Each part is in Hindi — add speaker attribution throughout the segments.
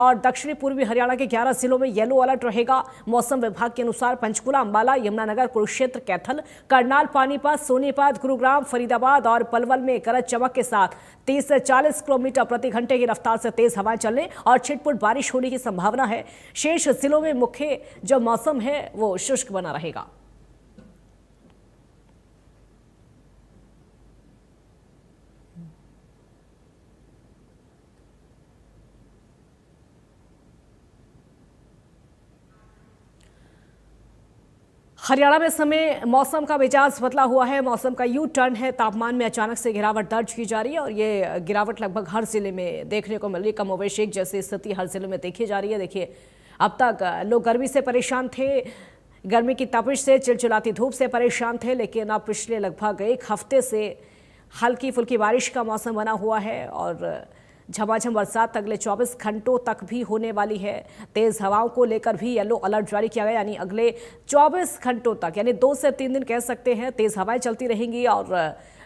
Speaker 1: और दक्षिणी पूर्वी हरियाणा के 11 जिलों में येलो अलर्ट रहेगा। मौसम विभाग के अनुसार पंचकुला, अंबाला, यमुनानगर, कुरुक्षेत्र, कैथल, करनाल, पानीपत, सोनीपत, गुरुग्राम, फरीदाबाद और पलवल में गरज चमक के साथ 30 से 40 किलोमीटर प्रति घंटे की रफ्तार से तेज हवाएं चलने और छिटपुट बारिश होने की संभावना है। शेष जिलों में मुख्य जो मौसम है वो शुष्क बना रहेगा। हरियाणा में समय मौसम का मिजाज बदला हुआ है। मौसम का यू टर्न है। तापमान में अचानक से गिरावट दर्ज की जा रही है और ये गिरावट लगभग हर जिले में देखने को मिल रही है। कमोवेश एक जैसी स्थिति हर जिले में देखी जा रही है। देखिए, अब तक लोग गर्मी से परेशान थे, गर्मी की तपिश से, चिलचिलाती धूप से परेशान थे, लेकिन अब पिछले लगभग एक हफ्ते से हल्की फुल्की बारिश का मौसम बना हुआ है और झमाझम बरसात अगले 24 घंटों तक भी होने वाली है। तेज हवाओं को लेकर भी येलो अलर्ट जारी किया गया, यानी अगले 24 घंटों तक, यानी 2 से 3 दिन कह सकते हैं, तेज हवाएं चलती रहेंगी और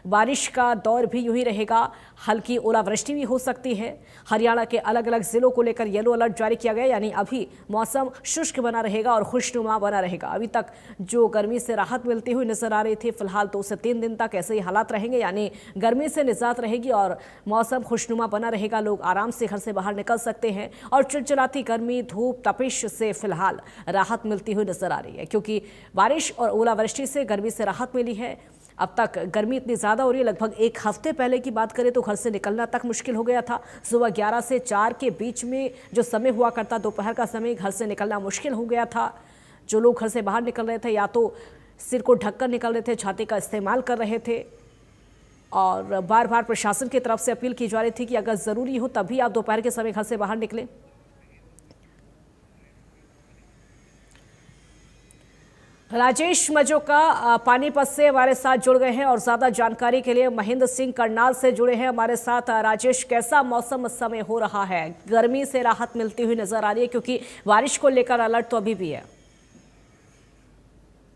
Speaker 1: बारिश का दौर भी यूं ही रहेगा। हल्की ओलावृष्टि भी हो सकती है। हरियाणा के अलग अलग जिलों को लेकर येलो अलर्ट जारी किया गया, यानी अभी मौसम शुष्क बना रहेगा और खुशनुमा बना रहेगा। अभी तक जो गर्मी से राहत मिलती हुई नजर आ रही थी, फिलहाल 2 से 3 दिन तक ऐसे ही हालात रहेंगे, यानी गर्मी से निजात रहेगी और मौसम खुशनुमा बना रहेगा। लोग आराम से घर से बाहर निकल सकते हैं और चिलचिलाती गर्मी, धूप, तपिश से फिलहाल राहत मिलती हुई नजर आ रही है, क्योंकि बारिश और ओलावृष्टि से गर्मी से राहत मिली है। अब तक गर्मी इतनी ज़्यादा हो रही है, लगभग एक हफ्ते पहले की बात करें तो घर से निकलना तक मुश्किल हो गया था। सुबह 11 से 4 के बीच में जो समय हुआ करता, दोपहर का समय, घर से निकलना मुश्किल हो गया था। जो लोग घर से बाहर निकल रहे थे या तो सिर को ढककर निकल रहे थे, छाते का इस्तेमाल कर रहे थे और बार बार प्रशासन की तरफ से अपील की जा रही थी कि अगर ज़रूरी हो तभी आप दोपहर के समय घर से बाहर निकलें। राजेश मजोका पानीपत से हमारे साथ जुड़ गए हैं और ज्यादा जानकारी के लिए महेंद्र सिंह करनाल से जुड़े हैं हमारे साथ। राजेश, कैसा मौसम इस समय हो रहा है? गर्मी से राहत मिलती हुई नजर आ रही है, क्योंकि बारिश को लेकर अलर्ट तो अभी भी है।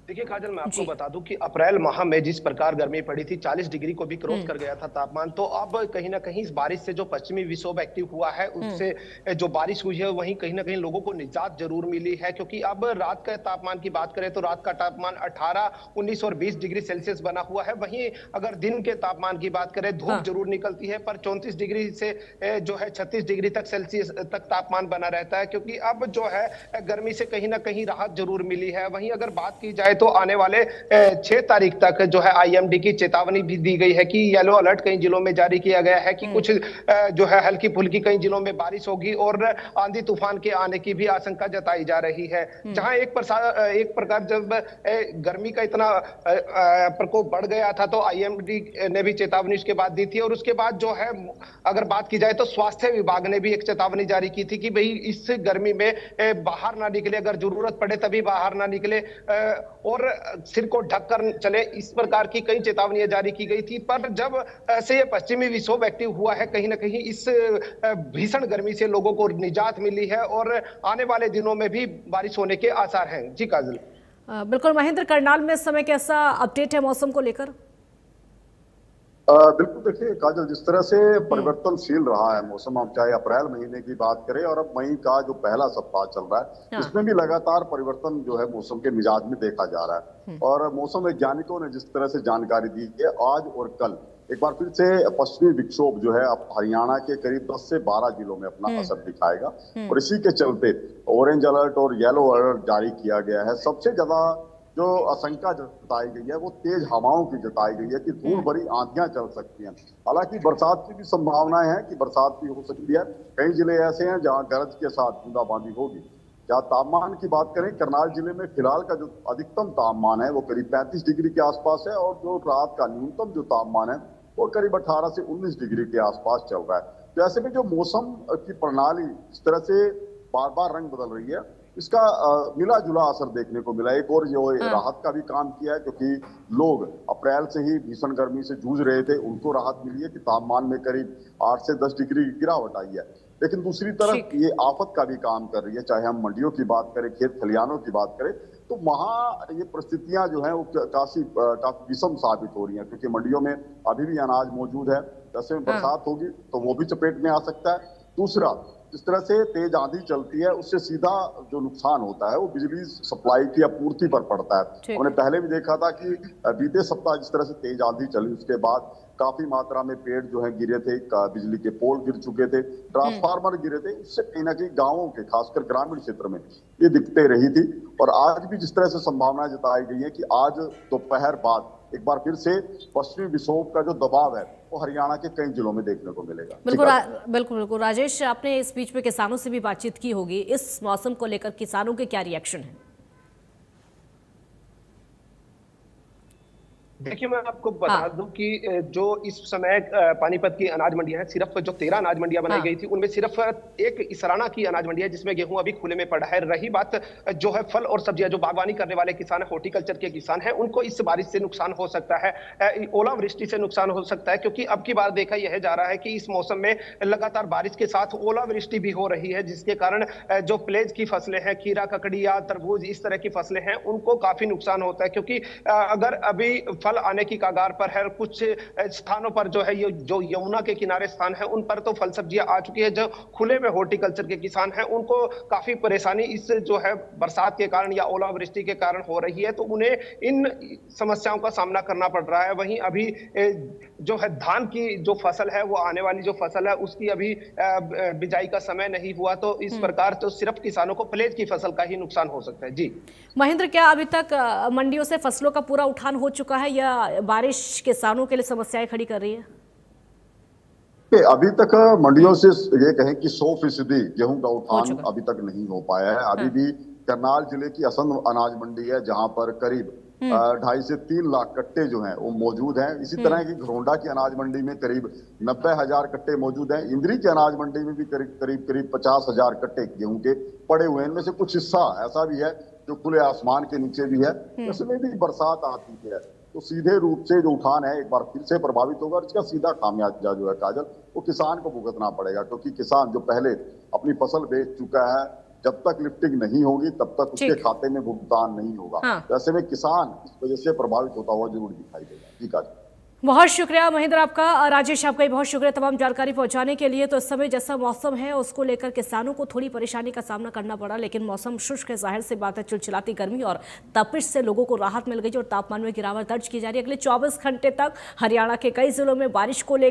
Speaker 2: देखिए काजल, मैं आपको बता दूं कि अप्रैल माह में जिस प्रकार गर्मी पड़ी थी, 40 डिग्री को भी क्रॉस कर गया था तापमान, तो अब कहीं ना कहीं इस बारिश से जो पश्चिमी विक्षोभ एक्टिव हुआ है, उससे जो बारिश हुई है वहीं कहीं ना कहीं लोगों को निजात जरूर मिली है। क्योंकि अब रात का तापमान की बात करें तो रात का तापमान 18, 19 और 20 डिग्री सेल्सियस बना हुआ है। वहीं अगर दिन के तापमान की बात करें, धूप जरूर निकलती है, पर 34 डिग्री से जो है 36 डिग्री तक सेल्सियस तक तापमान बना रहता है। क्योंकि अब जो है गर्मी से कहीं ना कहीं राहत जरूर मिली है। वहीं अगर बात की जाए तो आने वाले 6 तारीख तक जो है आईएमडी की चेतावनी भी दी गई है कि येलो अलर्ट कई जिलों में जारी किया गया है कि कुछ जो है हल्की फुल्की कई जिलों में बारिश होगी और आंधी तूफान के आने की भी आशंका जताई जा रही है। जहां एक प्रकार जब गर्मी का इतना प्रकोप बढ़ गया था तो आईएमडी ने भी चेतावनी उसके बाद दी थी। और उसके बाद जो है अगर बात की जाए तो स्वास्थ्य विभाग ने भी एक चेतावनी जारी की थी कि भाई इस गर्मी में बाहर ना निकले, अगर जरूरत पड़े तभी बाहर ना निकले और सिर को ढककर चले। इस प्रकार की कई चेतावनियां जारी की गई थी। पर जब से ये पश्चिमी विक्षोभ एक्टिव हुआ है, कहीं ना कहीं इस भीषण गर्मी से लोगों को निजात मिली है और आने वाले दिनों में भी बारिश होने के आसार हैं। जी काजल।
Speaker 1: बिल्कुल महेंद्र, करनाल में इस समय कैसा अपडेट है मौसम को लेकर?
Speaker 3: बिल्कुल, देखिए काजल, जिस तरह से परिवर्तनशील रहा है मौसम, हम चाहे अप्रैल महीने की बात करें और अब मई का जो पहला सप्ताह चल रहा है, इसमें भी लगातार परिवर्तन जो है मौसम के मिजाज में देखा जा रहा है। और मौसम वैज्ञानिकों ने जिस तरह से जानकारी दी है, आज और कल एक बार फिर से पश्चिमी विक्षोभ जो है अब हरियाणा के करीब 10 से 12 जिलों में अपना असर दिखाएगा और इसी के चलते ऑरेंज अलर्ट और येलो अलर्ट जारी किया गया है। सबसे ज्यादा जो आशंका जताई गई है वो तेज हवाओं की जताई गई है कि धूल भरी आंधियां चल सकती हैं। हालांकि बरसात की भी संभावनाएं हैं कि बरसात भी हो सकती है। कई जिले ऐसे हैं जहां गरज के साथ बूंदाबांदी होगी। क्या तापमान की बात करें, करनाल जिले में फिलहाल का जो अधिकतम तापमान है वो करीब 35 डिग्री के आसपास है और जो रात का न्यूनतम जो तापमान है वो करीब 18 से 19 डिग्री के आसपास चल रहा है। तो ऐसे में जो मौसम की प्रणाली इस तरह से बार बार रंग बदल रही है, इसका मिला जुला असर देखने को मिला। एक और जो राहत का भी काम किया है, क्योंकि लोग अप्रैल से ही भीषण गर्मी से जूझ रहे थे, उनको राहत मिली है कि तापमान में करीब 8 से 10 डिग्री की गिरावट आई है। लेकिन दूसरी तरफ ये आफत का भी काम कर रही है। चाहे हम मंडियों की बात करें, खेत खलिहानों की बात करें, तो वहां ये परिस्थितियां जो है वो काफी विषम साबित हो रही हैं, क्योंकि मंडियों में अभी भी अनाज मौजूद है। जैसे में बरसात होगी तो वो भी चपेट में आ सकता है। दूसरा, जिस तरह से तेज आंधी चलती है उससे सीधा जो नुकसान होता है वो बिजली सप्लाई की आपूर्ति पर पड़ता है। हमने पहले भी देखा था कि बीते सप्ताह जिस तरह से तेज आंधी चली उसके बाद काफी मात्रा में पेड़ जो है गिरे थे, बिजली के पोल गिर चुके थे, ट्रांसफार्मर गिरे थे। इससे कहीं ना कहीं गांवों के खासकर ग्रामीण क्षेत्र में ये दिक्कतें रही थी। और आज भी जिस तरह से संभावना जताई गई है कि आज दोपहर बाद एक बार फिर से पश्चिमी विक्षोभ का जो दबाव है वो हरियाणा के कई जिलों में देखने को मिलेगा।
Speaker 1: बिल्कुल राजेश, आपने इस बीच में किसानों से भी बातचीत की होगी, इस मौसम को लेकर किसानों के क्या रिएक्शन है?
Speaker 2: देखिए, मैं आपको बता दूं कि जो इस समय पानीपत की अनाज मंडियां हैं, सिर्फ जो 13 अनाज मंडियां बनाई गई थी उनमें सिर्फ एक इसराना की अनाज मंडी है जिसमें गेहूं अभी खुले में पड़ा है। रही बात जो है फल और सब्जियां, जो बागवानी करने वाले किसान है, हॉर्टिकल्चर के किसान हैं, उनको इस बारिश से नुकसान हो सकता है, ओलावृष्टि से नुकसान हो सकता है, क्योंकि अब की बार देखा यह जा रहा है कि इस मौसम में लगातार बारिश के साथ ओलावृष्टि भी हो रही है, जिसके कारण जो प्लेज की फसलें हैं, खीरा, ककड़ी या तरबूज, इस तरह की फसलें हैं, उनको काफी नुकसान होता है। क्योंकि अगर अभी फल आने की कगार पर है, कुछ स्थानों पर जो है ये जो यमुना के किनारे स्थान है उन पर तो फल सब्जियां आ चुकी है। जो खुले में हॉर्टिकल्चर के किसान हैं उनको काफी परेशानी इस जो है बरसात के कारण या ओलावृष्टि के कारण हो रही है, तो उन्हें इन समस्याओं का सामना करना पड़ रहा है। वहीं अभी जो है धान की जो फसल है, वो आने वाली जो फसल है उसकी अभी बिजाई का समय नहीं हुआ, तो इस प्रकार तो सिर्फ किसानों को प्लेज की फसल का ही नुकसान हो सकता है। जी
Speaker 1: महेंद्र, क्या अभी तक मंडियों से फसलों का पूरा उठान हो चुका है या बारिश किसानों के लिए समस्याएं खड़ी कर रही है?
Speaker 3: अभी तक मंडियों से ये कहें कि 100% गेहूं का उठान अभी तक नहीं हो पाया है। अभी भी करनाल जिले की असंध अनाज मंडी है जहां पर करीब 2.5 से 3 लाख कट्टे जो हैं वो मौजूद हैं। इसी तरह की घरोंडा की अनाज मंडी में करीब 90,000 कट्टे मौजूद हैं। इंद्री की अनाज मंडी में भी करीब 50,000 कट्टे गेहूं के पड़े हुए हैं। इनमें से कुछ हिस्सा ऐसा भी है जो खुले आसमान के नीचे भी है। इसमें भी बरसात आती है तो सीधे रूप से जो उठान है एक बार फिर से प्रभावित होगा। इसका सीधा खामियाजा जो है काजल वो किसान को भुगतना पड़ेगा, क्योंकि किसान जो पहले अपनी फसल बेच चुका है, जब तक लिफ्टिंग नहीं होगी तब तक उसके खाते में भुगतान नहीं होगा। ऐसे में किसान इस वजह से प्रभावित होता हुआ जरूर दिखाई देगा। ठीक है,
Speaker 1: बहुत शुक्रिया महेंद्र आपका। राजेश, आपका भी बहुत शुक्रिया तमाम जानकारी पहुंचाने के लिए। तो इस समय जैसा मौसम है उसको लेकर किसानों को थोड़ी परेशानी का सामना करना पड़ा, लेकिन मौसम शुष्क है, जाहिर सी बात है। चिलचिलाती गर्मी और तपिश से लोगों को राहत मिल गई और तापमान में गिरावट दर्ज की जा रही है। अगले 24 घंटे तक हरियाणा के कई जिलों में बारिश को लेकर